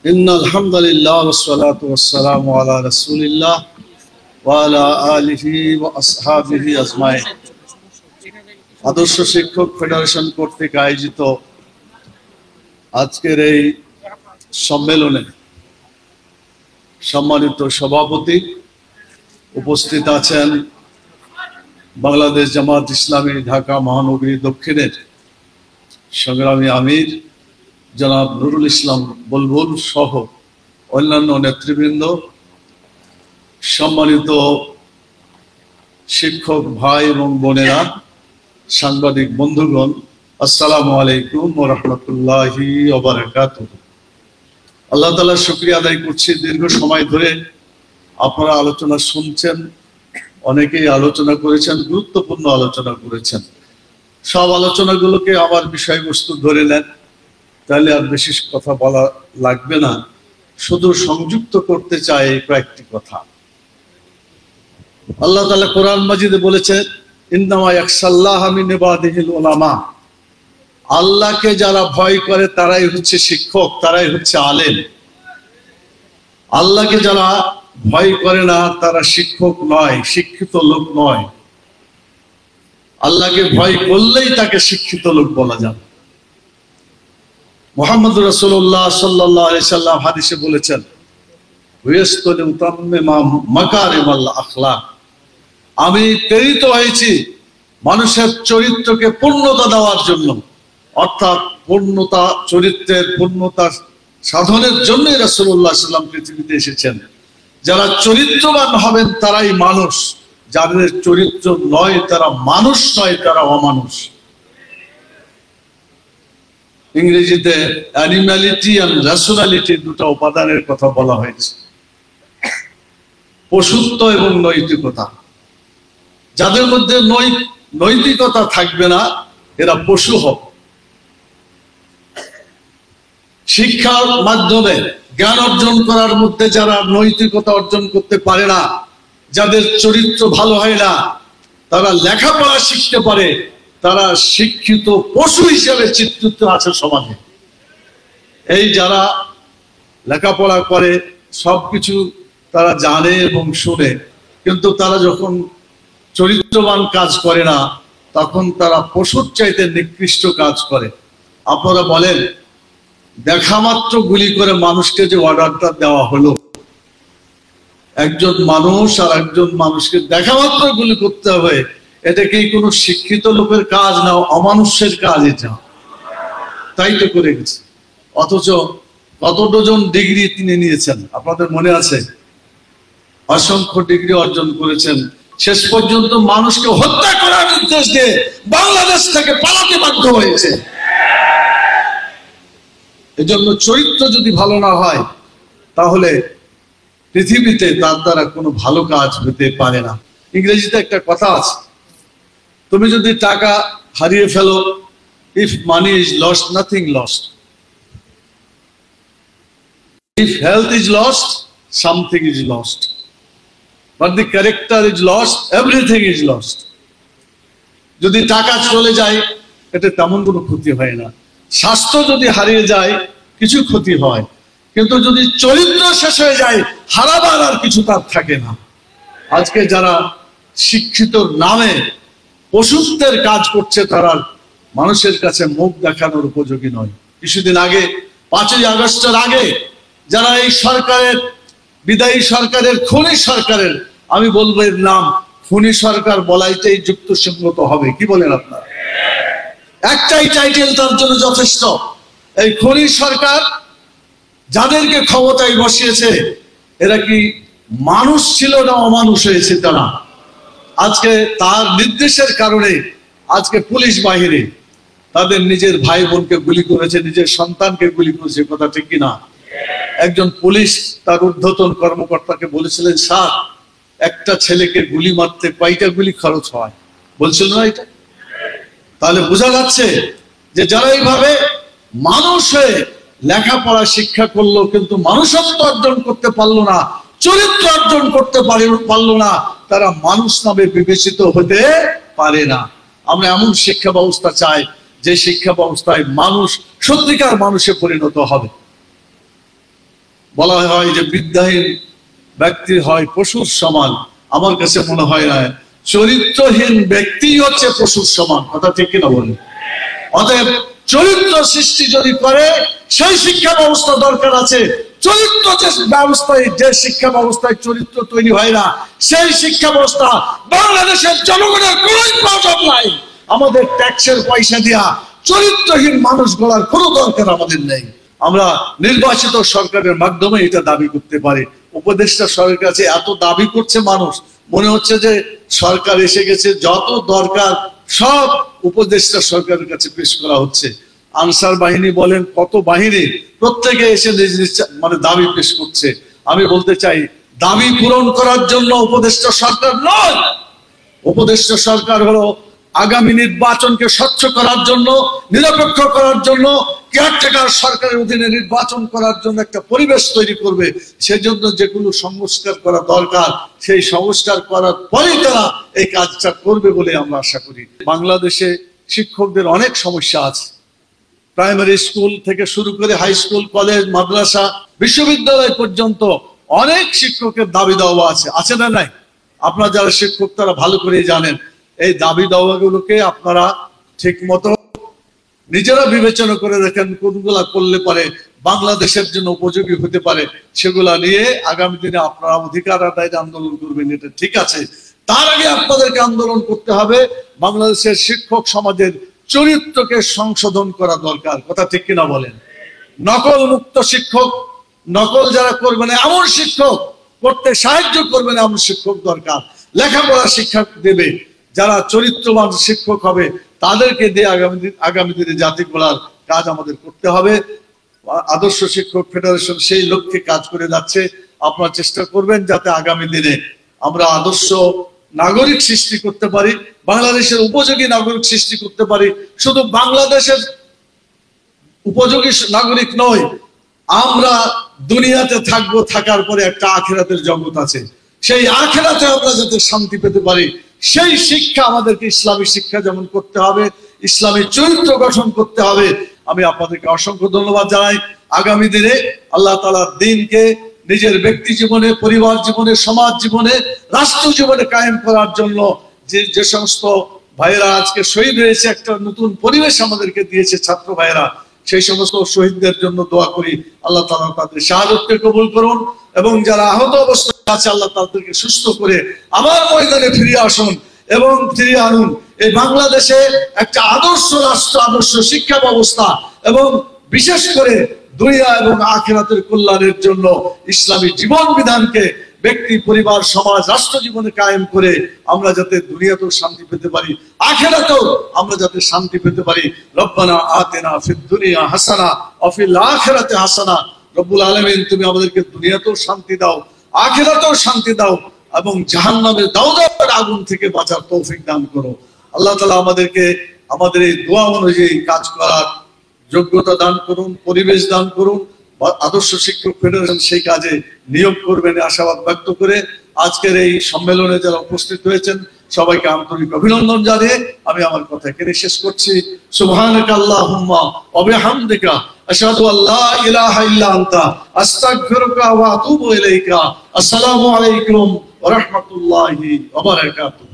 ইন্নাল হামদুলিল্লাহ ওয়াসসালাতু ওয়াসসালামু আলা রাসূলিল্লাহ ওয়া আলা আলিহি ওয়া আসহাবিহি আজমাইন। আদর্শ শিক্ষক ফেডারেশন কর্তৃক আয়োজিত আজকের এই সম্মেলনে সম্মানিত সভাপতি, উপস্থিত আছেন বাংলাদেশ জামাত ইসলামী ঢাকা মহানগরী দক্ষিণের সংগ্রামী আমির জনাব নুরুল ইসলাম বুলবুল সহ অন্যান্য নেতৃবৃন্দ, সম্মানিত শিক্ষক ভাই এবং বোনেরা, সাংবাদিক বন্ধুগণ, আসসালামু আলাইকুম ওয়া রাহমাতুল্লাহি ওয়া বারাকাতুহু। আল্লাহ তাআলার শুকরিয়া আদায় করছি, দীর্ঘ সময় ধরে আপনারা আলোচনা শুনছেন, অনেকেই আলোচনা করেছেন, গুরুত্বপূর্ণ আলোচনা করেছেন। সব আলোচনাগুলোকে আমার বিষয়বস্তু ধরে নেন, তাহলে আর বেশি কথা বলা লাগবে না। শুধু সংযুক্ত করতে চাই কয়েকটি কথা। আল্লাহ তাআলা কোরআন মাজিদে বলেছেন, ইন্নামা ইয়াখশাল্লাহা মিন ইবাদিহিল উলামা। আল্লাহকে যারা ভয় করে তারাই হচ্ছে শিক্ষক, তারাই হচ্ছে আলেম। আল্লাহকে যারা ভয় করে না তারা শিক্ষক নয়, শিক্ষিত লোক নয়। আল্লাহকে ভয় করলেই তাকে শিক্ষিত লোক বলা যাবে। মুহাম্মদ রাসূলুল্লাহ সাল্লাল্লাহু আলাইহি সাল্লাম হাদিসে বলেছেন, ওয়ায়াসতুল উতাম্মিমা মাকারিমাল আখলাক। আমি প্রেরিত হয়েছি মানুষের চরিত্রকে পূর্ণতা দেওয়ার জন্য, অর্থাৎ পূর্ণতা, চরিত্রের পূর্ণতা সাধনের জন্যই রাসূলুল্লাহ সাল্লাল্লাহু আলাইহি সাল্লাম পৃথিবীতে এসেছেন। যারা চরিত্রবান হবেন তারাই মানুষ, যাদের চরিত্র নয় তারা মানুষ নয়, তারা অমানুষ। ইংরেজিতে অ্যানিম্যালিটি এন্ড রেশনালিটি দুটো উপাদানের কথা বলা হয়েছে, পশুত্ব এবং নৈতিকতা। যাদের মধ্যে নৈতিকতা থাকবে না এরা পশু হবে। শিক্ষার মাধ্যমে জ্ঞান অর্জন করার মধ্যে যারা নৈতিকতা অর্জন করতে পারে না, যাদের চরিত্র ভালো হয় না, তারা লেখাপড়া শিখতে পারে, তারা শিক্ষিত পশু হিসেবে চিত্রিত আছে সমাজে। এই যারা লেখাপড়া করে, সবকিছু তারা জানে এবং শুনে, কিন্তু তারা যখন চরিত্রবান কাজ করে না তখন তারা পশুর চাইতে নিকৃষ্ট কাজ করে। আপনারা বলেন, দেখা মাত্র গুলি করে মানুষকে যে অর্ডারটা দেওয়া হলো, একজন মানুষ আর একজন মানুষকে দেখা মাত্র গুলি করতে হবে, এটা কি কোনো শিক্ষিত লোকের কাজ না, অমানুষের কাজ এটা? তাই তো করে গেছে। অথচ কত ডজন ডিগ্রি তিনি নিয়েছেন আপনাদের মনে আছে? অসংখ্য ডিগ্রি অর্জন করেছেন। শেষ পর্যন্ত মানুষকে হত্যা করার নির্দেশ দিয়ে বাংলাদেশ থেকে পালাতে বাধ্য হয়েছে। এজন্য চরিত্র যদি ভালো না হয় তাহলে পৃথিবীতে তার দ্বারা কোনো ভালো কাজ হতে পারে না। ইংরেজিতে একটা কথা আছে, তুমি যদি টাকা হারিয়ে ফেলো, if money is lost nothing lost, if health is lost something is lost, but the character is lost everything is lost. যদি টাকা চলে যায় এতে তেমন কোনো ক্ষতি হয় না, স্বাস্থ্য যদি হারিয়ে যায় কিছু ক্ষতি হয়, কিন্তু যদি চরিত্র শেষ হয়ে যায় হারাবার আর কিছু তার থাকে না। আজকে যারা শিক্ষিত নামে পশুত্বের কাজ করছে তারা মানুষের কাছে মুখ দেখানোর উপযোগী নয়। কিছুদিন আগে 5ই আগস্টের আগে যারা এই সরকারের, বিদায়ী সরকারের, খুনি সরকারের, আমি বলবো এর নাম খুনি সরকার বলাইতেই যুক্তিসঙ্গত হবে। কি বলেন আপনারা? একটাই টাইটেল তার জন্য যথেষ্ট। এই খুনি সরকার যাদেরকে ক্ষমতায় বসিয়েছে এরা কি মানুষ ছিল না অমানুষ হয়েছে তারা? আজকে তার নির্দেশের কারণে আজকে পুলিশ বাহিনী তাদের নিজের ভাই বোনকে গুলি করেছে, নিজের সন্তানকে গুলি করেছে। কথা ঠিক কিনা? একজন পুলিশ তার ঊর্ধ্বতন কর্মকর্তাকে বলেছিলেন, স্যার একটা ছেলেকে গুলি মারতে কয়টা গুলি খরচ হয়? বলছিল না এটা? তাহলে বোঝা যাচ্ছে যে যারা এইভাবে মানুষ হয়ে লেখাপড়া শিক্ষা করলো কিন্তু মানুষত্ব অর্জন করতে পারলো না, চরিত্র অর্জন করতে পারলো না, তারা মানুষ নামে বিবেচিত হতে পারে না। আমরা এমন শিক্ষা ব্যবস্থা চাই যে শিক্ষা ব্যবস্থায় মানুষ সত্যিকার মানুষে পরিণত হবে। বলা হয় যে বিদ্যাহীন ব্যক্তি হয় পশুর সমান, আমার কাছে মনে হয় না, চরিত্রহীন ব্যক্তি হচ্ছে পশুর সমান। কথা ঠিক কিনা বলেন? অতএব চরিত্র সৃষ্টি যদি করে সেই শিক্ষা ব্যবস্থা দরকার আছে। চরিত্র যে ব্যবস্থায়, যে শিক্ষা ব্যবস্থায় চরিত্র তৈরি হয় না, সেই শিক্ষা ব্যবস্থা বাংলাদেশের জনগণের কোন প্রয়োজন নাই। আমাদের ট্যাক্সের পয়সা দিয়া চরিত্রহীন মানুষ গড়ার কোনো দরকার আমাদের নেই। আমরা নির্বাচিত সরকারের মাধ্যমে এটা দাবি করতে পারি। উপদেষ্টা সরকারের কাছে এত দাবি করছে মানুষ, মনে হচ্ছে যে সরকার এসে গেছে, যত দরকার সব উপদেষ্টা সরকারের কাছে পেশ করা হচ্ছে। আনসার বাহিনী বলেন, কত বাহিনী, প্রত্যেকে এসে নিজ নিজ মানে দাবি পেশ করছে। আমি বলতে চাই, দাবি পূরণ করার জন্য উপদেষ্টা সরকার নয়। উপদেষ্টা সরকার হলো আগামী নির্বাচনকে স্বচ্ছ করার জন্য, নিরপেক্ষ করার জন্য, কেয়ারটেকার সরকারের অধীনে নির্বাচন করার জন্য একটা পরিবেশ তৈরি করবে। সেজন্য যেগুলো সংস্কার করা দরকার, সেই সংস্কার করার পরেই তারা এই কাজটা করবে বলে আমরা আশা করি। বাংলাদেশে শিক্ষকদের অনেক সমস্যা আছে। প্রাইমারি স্কুল থেকে শুরু করে হাই স্কুল, কলেজ, মাদ্রাসা, বিশ্ববিদ্যালয় পর্যন্ত অনেক শিক্ষকের দাবি দাওয়া আছে, আছে না নাই? আপনারা যারা শিক্ষক তারা ভালো করে জানেন। এই দাবি দাওয়াগুলোকে আপনারা ঠিক মতো নিজেরা বিবেচনা করে দেখেন, কোনগুলা করলে পারে বাংলাদেশের জন্য উপযোগী হতে পারে, সেগুলা নিয়ে আগামী দিনে আপনারা অধিকার আদায়ের আন্দোলন করবেন। এটা ঠিক আছে। তার আগে আপনাদেরকে আন্দোলন করতে হবে বাংলাদেশের শিক্ষক সমাজের চরিত্রকে সংশোধন করা দরকার। কথা ঠিক কিনা বলেন? নকল মুক্ত শিক্ষক, নকল যারা করবেন এমন শিক্ষক, করতে সাহায্য করবেন এমন শিক্ষক দরকার। লেখাপড়া শিক্ষা দেবে, যারা চরিত্রবান শিক্ষক হবে তাদেরকে দিয়ে আগামী দিনে জাতি গড়ার কাজ আমাদের করতে হবে। আদর্শ শিক্ষক ফেডারেশন সেই লক্ষ্যে কাজ করে যাচ্ছে। আপনারা চেষ্টা করবেন যাতে আগামী দিনে আমরা আদর্শ নাগরিক সৃষ্টি করতে পারি, বাংলাদেশের উপযোগী নাগরিক সৃষ্টি করতে পারি। শুধু বাংলাদেশের উপযোগী নাগরিক নয়, আমরা দুনিয়াতে থাকবো, থাকার পরে একটা আখিরাতের জগৎ আছে, সেই আখিরাতে আমরা যাতে শান্তি পেতে পারি, সেই শিক্ষা আমাদেরকে ইসলামী শিক্ষা যেমন করতে হবে, ইসলামী চরিত্র গঠন করতে হবে। আমি আপনাদেরকে অসংখ্য ধন্যবাদ জানাই। আগামী দিনে আল্লাহ তাআলার দ্বীনকে নিজের ব্যক্তি জীবনে, পরিবার জীবনে, সমাজ জীবনে, রাষ্ট্র জীবনে কায়েম করার জন্য যে সমস্ত ভাইয়েরা আজকে শহীদ হয়েছে, একটা নতুন পরিবেশ আমাদেরকে দিয়েছে ছাত্র ভাইয়েরা, সেই সমস্ত শহীদদের জন্য দোয়া করি। আল্লাহ তাআলা তাদের শাহাদাতকে কবুল করুন এবং যারা আহত অবস্থায় আছে আল্লাহ তাদেরকে সুস্থ করে আবার ময়দানে ফিরে আসুন এবং ফিরিয়ে আনুন। এই বাংলাদেশে একটা আদর্শ রাষ্ট্র, আদর্শ শিক্ষা ব্যবস্থা এবং বিশেষ করে দুনিয়া এবং আখিরাতের কল্যাণের জন্য ইসলামী জীবন বিধানকে ব্যক্তি, পরিবার, সমাজ, রাষ্ট্র জীবনে কায়েম করে আমরা যাতে দুনিয়াতেও শান্তি পেতে পারি, আখিরাতেও আমরা যাতে শান্তি পেতে পারি। রব্বানা আতিনা ফিদ দুনিয়া হাসানা ওয়া ফিল আখিরাতি হাসানা। রব্বুল আলামিন, তুমি আমাদেরকে দুনিয়াতেও শান্তি দাও, আখিরাতেও শান্তি দাও এবং জাহান্নামের দাউদার আগুন থেকে বাঁচার তৌফিক দান করো। আল্লাহ তাআলা আমাদেরকে আমাদের এই দোয়া অনুযায়ী কাজ করার যোগ্যতা দান করুন, পরিবেশ দান করুন। আদর্শ শিক্ষক ফেডারেশন সেই কাজে নিয়োগ করবেন আশাবাদ ব্যক্ত করে আজকের এই সম্মেলনে যারা উপস্থিত হয়েছেন সবাইকে আন্তরিক অভিনন্দন জানিয়ে আমি আমার কথা এখানে শেষ করছি। সুবহানাকা আল্লাহুম্মা ওয়া বিহামদিকা আশহাদু আল্লা ইলাহা ইল্লা আনতা আস্তাগফিরুকা ওয়া আতুবু ইলাইকা। আসসালামু আলাইকুম ওয়া রাহমাতুল্লাহি ওয়া বারাকাতুহু।